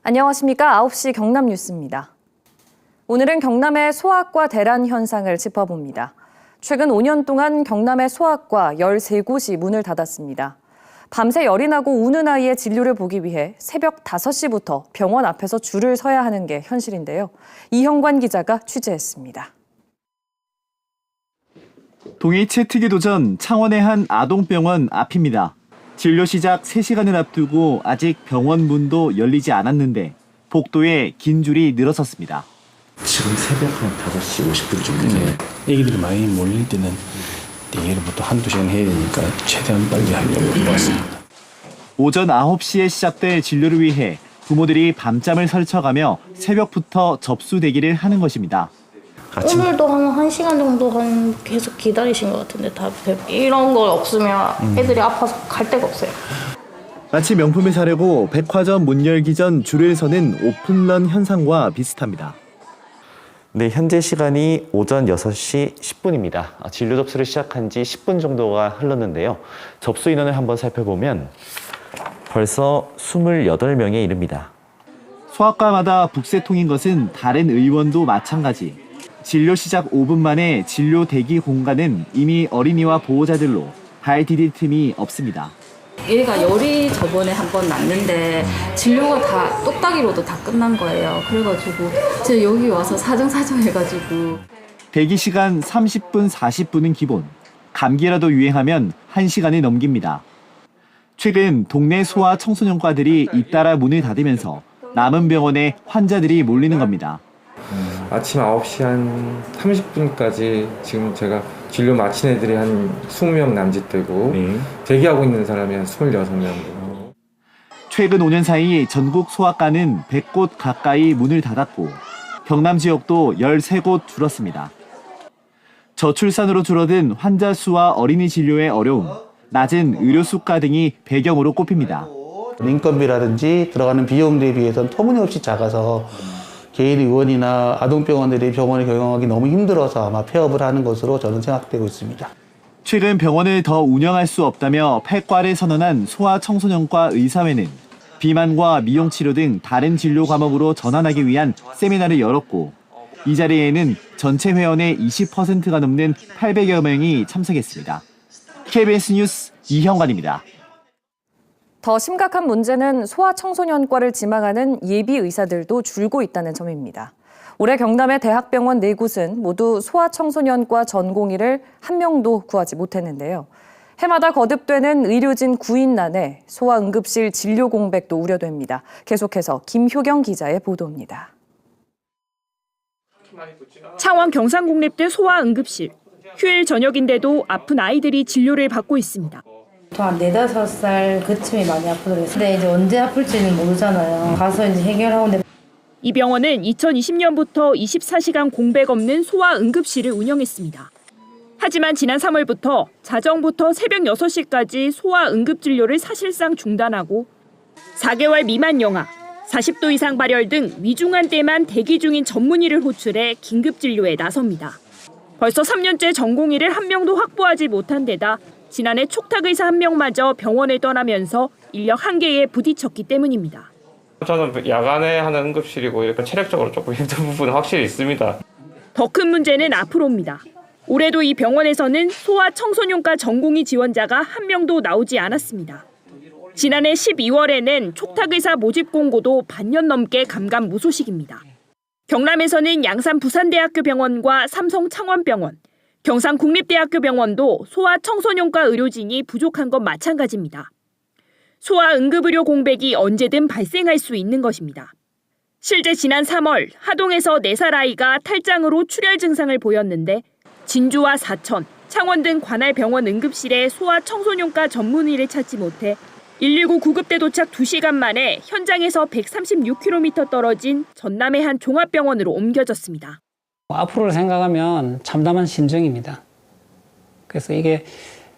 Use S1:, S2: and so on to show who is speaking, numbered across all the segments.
S1: 안녕하십니까. 9시 경남 뉴스입니다. 오늘은 경남의 소아과 대란 현상을 짚어봅니다. 최근 5년 동안 경남의 소아과 13곳이 문을 닫았습니다. 밤새 열이 나고 우는 아이의 진료를 보기 위해 새벽 5시부터 병원 앞에서 줄을 서야 하는 게 현실인데요. 이형관 기자가 취재했습니다.
S2: 동해체 특이도 전 창원의 한 아동병원 앞입니다. 진료 시작 3시간을 앞두고 아직 병원 문도 열리지 않았는데 복도에 긴 줄이 늘어섰습니다.
S3: 지금 새벽 한 5시 50분 정도네요. 애기들이 많이 몰릴 때는 내일부터 한두 시간 해야 되니까 최대한 빨리 하려고 왔습니다.
S2: 오전 9시에 시작될 진료를 위해 부모들이 밤잠을 설쳐가며 새벽부터 접수 대기를 하는 것입니다.
S4: 오늘도 한 1시간 정도 계속 기다리신 것 같은데 다 이런 거 없으면 애들이 아파서 갈 데가 없어요.
S2: 마치 명품을 사려고 백화점 문 열기 전 줄을 서는 오픈런 현상과 비슷합니다.
S5: 네, 현재 시간이 오전 6시 10분입니다. 진료 접수를 시작한 지 10분 정도가 흘렀는데요. 접수 인원을 한번 살펴보면 벌써 28명에 이릅니다.
S2: 소아과마다 북새통인 것은 다른 의원도 마찬가지. 진료 시작 5분 만에 진료 대기 공간은 이미 어린이와 보호자들로 발 디딜 틈이 없습니다.
S6: 얘가 열이 저번에 한번 났는데 진료가 다 똑딱이로도 다 끝난 거예요. 그래가지고 제가 여기 와서 사정사정 해가지고.
S2: 대기 시간 30분, 40분은 기본. 감기라도 유행하면 1시간이 넘깁니다. 최근 동네 소아 청소년과들이 잇따라 문을 닫으면서 남은 병원에 환자들이 몰리는 겁니다.
S7: 아침 9시 한 30분까지 지금 제가 진료 마친 애들이 한 20명 남짓되고 대기하고 있는 사람이 한 26명.
S2: 최근 5년 사이 전국 소아과는 100곳 가까이 문을 닫았고 경남 지역도 13곳 줄었습니다. 저출산으로 줄어든 환자 수와 어린이 진료의 어려움, 낮은 의료 수가 등이 배경으로 꼽힙니다.
S8: 인건비라든지 들어가는 비용 대비해서는 터무니없이 작아서 개인 의원이나 아동병원들이 병원을 경영하기 너무 힘들어서 아마 폐업을 하는 것으로 저는 생각되고 있습니다.
S2: 최근 병원을 더 운영할 수 없다며 폐과를 선언한 소아청소년과 의사회는 비만과 미용치료 등 다른 진료 과목으로 전환하기 위한 세미나를 열었고 이 자리에는 전체 회원의 20%가 넘는 800여 명이 참석했습니다. KBS 뉴스 이형관입니다.
S1: 더 심각한 문제는 소아청소년과를 지망하는 예비 의사들도 줄고 있다는 점입니다. 올해 경남의 대학병원 4곳은 모두 소아청소년과 전공의를 한 명도 구하지 못했는데요. 해마다 거듭되는 의료진 구인난에 소아응급실 진료 공백도 우려됩니다. 계속해서 김효경 기자의 보도입니다.
S9: 창원 경상국립대 소아응급실. 휴일 저녁인데도 아픈 아이들이 진료를 받고 있습니다.
S10: 한 4-5살 그쯤이 많이 아프더라고요. 근데 이제 언제 아플지는 모르잖아요. 가서 이제 해결하고.
S9: 이 병원은 2020년부터 24시간 공백 없는 소아응급실을 운영했습니다. 하지만 지난 3월부터 자정부터 새벽 6시까지 소아응급진료를 사실상 중단하고 4개월 미만 영아, 40도 이상 발열 등 위중한 때만 대기 중인 전문의를 호출해 긴급진료에 나섭니다. 벌써 3년째 전공의를 한 명도 확보하지 못한 데다 지난해 촉탁의사 한 명마저 병원을 떠나면서 인력 한계에 부딪혔기 때문입니다.
S11: 저는 야간에 하는 응급실이고 이렇게 체력적으로 조금 힘든 부분은 확실히 있습니다.
S9: 더 큰 문제는 앞으로입니다. 올해도 이 병원에서는 소아청소년과 전공의 지원자가 한 명도 나오지 않았습니다. 지난해 12월에는 촉탁의사 모집 공고도 반년 넘게 감감무소식입니다. 경남에서는 양산 부산대학교 병원과 삼성 창원병원, 경상국립대학교 병원도 소아청소년과 의료진이 부족한 건 마찬가지입니다. 소아응급의료 공백이 언제든 발생할 수 있는 것입니다. 실제 지난 3월 하동에서 4살 아이가 탈장으로 출혈 증상을 보였는데 진주와 사천, 창원 등 관할 병원 응급실에 소아청소년과 전문의를 찾지 못해 119 구급대 도착 2시간 만에 현장에서 136km 떨어진 전남의 한 종합병원으로 옮겨졌습니다.
S12: 앞으로를 생각하면 참담한 심정입니다. 그래서 이게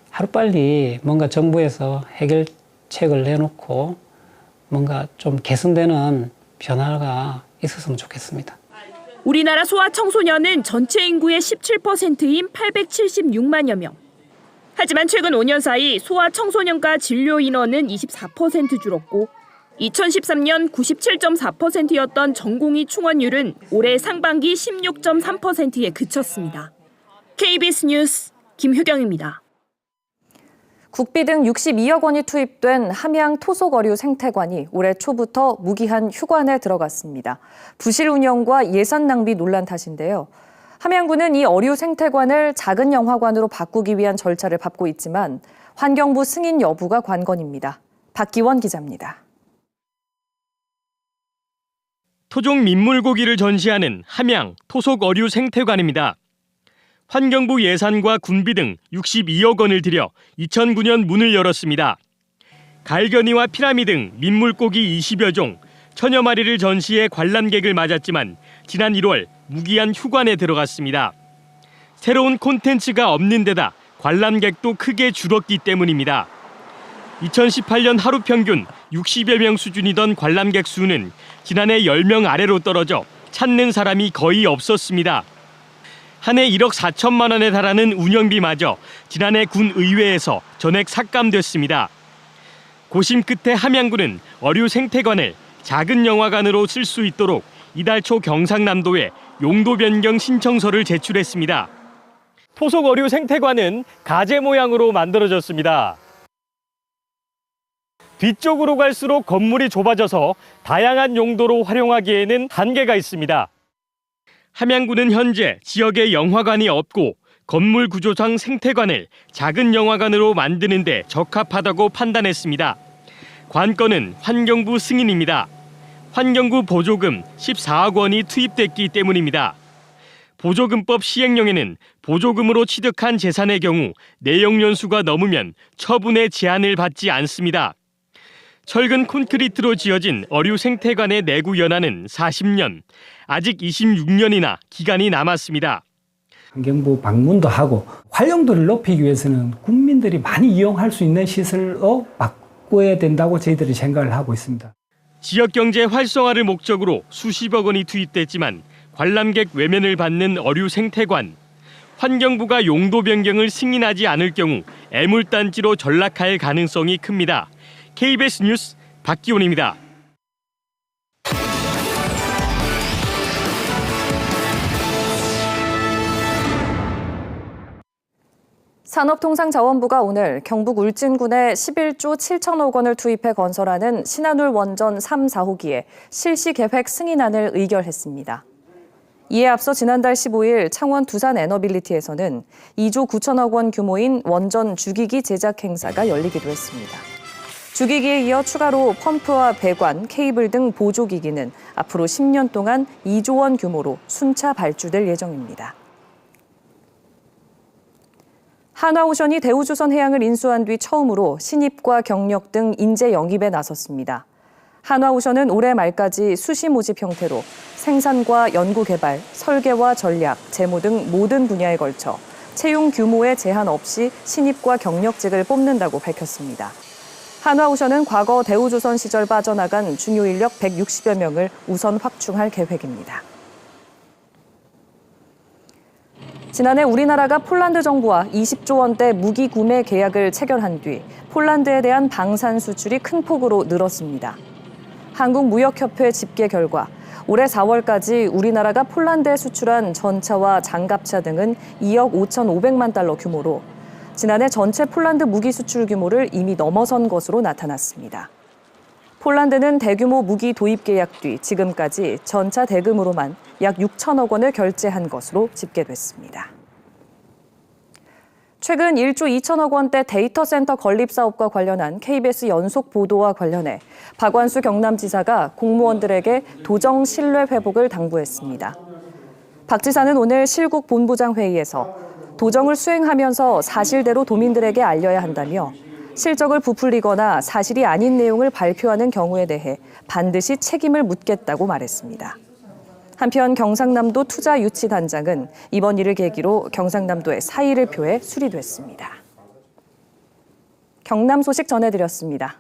S12: 하루빨리 뭔가 정부에서 해결책을 내놓고 뭔가 좀 개선되는 변화가 있었으면 좋겠습니다.
S9: 우리나라 소아청소년은 전체 인구의 17%인 876만여 명. 하지만 최근 5년 사이 소아청소년과 진료 인원은 24% 줄었고 2013년 97.4%였던 전공의 충원율은 올해 상반기 16.3%에 그쳤습니다. KBS 뉴스 김효경입니다.
S1: 국비 등 62억 원이 투입된 함양 토속어류 생태관이 올해 초부터 무기한 휴관에 들어갔습니다. 부실 운영과 예산 낭비 논란 탓인데요. 함양군은 이 어류 생태관을 작은 영화관으로 바꾸기 위한 절차를 밟고 있지만 환경부 승인 여부가 관건입니다. 박기원 기자입니다.
S13: 토종 민물고기를 전시하는 함양 토속어류 생태관입니다. 환경부 예산과 군비 등 62억 원을 들여 2009년 문을 열었습니다. 갈견이와 피라미 등 민물고기 20여 종, 천여 마리를 전시해 관람객을 맞았지만 지난 1월 무기한 휴관에 들어갔습니다. 새로운 콘텐츠가 없는 데다 관람객도 크게 줄었기 때문입니다. 2018년 하루 평균 60여 명 수준이던 관람객 수는 지난해 10명 아래로 떨어져 찾는 사람이 거의 없었습니다. 한 해 1억 4천만 원에 달하는 운영비마저 지난해 군 의회에서 전액 삭감됐습니다. 고심 끝에 함양군은 어류 생태관을 작은 영화관으로 쓸 수 있도록 이달 초 경상남도에 용도 변경 신청서를 제출했습니다. 토속 어류 생태관은 가재 모양으로 만들어졌습니다. 뒤쪽으로 갈수록 건물이 좁아져서 다양한 용도로 활용하기에는 한계가 있습니다. 함양군은 현재 지역에 영화관이 없고 건물 구조상 생태관을 작은 영화관으로 만드는 데 적합하다고 판단했습니다. 관건은 환경부 승인입니다. 환경부 보조금 14억 원이 투입됐기 때문입니다. 보조금법 시행령에는 보조금으로 취득한 재산의 경우 내역 연수가 넘으면 처분의 제한을 받지 않습니다. 철근 콘크리트로 지어진 어류 생태관의 내구 연한은 40년, 아직 26년이나 기간이 남았습니다.
S14: 환경부 방문도 하고 활용도를 높이기 위해서는 국민들이 많이 이용할 수 있는 시설로 바꿔야 된다고 저희들이 생각을 하고 있습니다.
S13: 지역 경제 활성화를 목적으로 수십억 원이 투입됐지만 관람객 외면을 받는 어류 생태관. 환경부가 용도 변경을 승인하지 않을 경우 애물단지로 전락할 가능성이 큽니다. KBS 뉴스 박기원입니다.
S1: 산업통상자원부가 오늘 경북 울진군에 11조 7천억 원을 투입해 건설하는 신한울 원전 3, 4호기의 실시 계획 승인안을 의결했습니다. 이에 앞서 지난달 15일 창원 두산 에너빌리티에서는 2조 9천억 원 규모인 원전 주기기 제작 행사가 열리기도 했습니다. 주기기에 이어 추가로 펌프와 배관, 케이블 등 보조기기는 앞으로 10년 동안 2조 원 규모로 순차 발주될 예정입니다. 한화오션이 대우조선해양을 인수한 뒤 처음으로 신입과 경력 등 인재 영입에 나섰습니다. 한화오션은 올해 말까지 수시 모집 형태로 생산과 연구개발, 설계와 전략, 재무 등 모든 분야에 걸쳐 채용 규모에 제한 없이 신입과 경력직을 뽑는다고 밝혔습니다. 한화오션은 과거 대우조선 시절 빠져나간 중요 인력 160여 명을 우선 확충할 계획입니다. 지난해 우리나라가 폴란드 정부와 20조 원대 무기 구매 계약을 체결한 뒤 폴란드에 대한 방산 수출이 큰 폭으로 늘었습니다. 한국무역협회 집계 결과 올해 4월까지 우리나라가 폴란드에 수출한 전차와 장갑차 등은 2억 5,500만 달러 규모로 지난해 전체 폴란드 무기 수출 규모를 이미 넘어선 것으로 나타났습니다. 폴란드는 대규모 무기 도입 계약 뒤 지금까지 전차 대금으로만 약 6천억 원을 결제한 것으로 집계됐습니다. 최근 1조 2천억 원대 데이터 센터 건립 사업과 관련한 KBS 연속 보도와 관련해 박완수 경남지사가 공무원들에게 도정 신뢰 회복을 당부했습니다. 박 지사는 오늘 실국 본부장 회의에서 도정을 수행하면서 사실대로 도민들에게 알려야 한다며 실적을 부풀리거나 사실이 아닌 내용을 발표하는 경우에 대해 반드시 책임을 묻겠다고 말했습니다. 한편 경상남도 투자유치단장은 이번 일을 계기로 경상남도에 사의를 표해 수리됐습니다. 경남 소식 전해드렸습니다.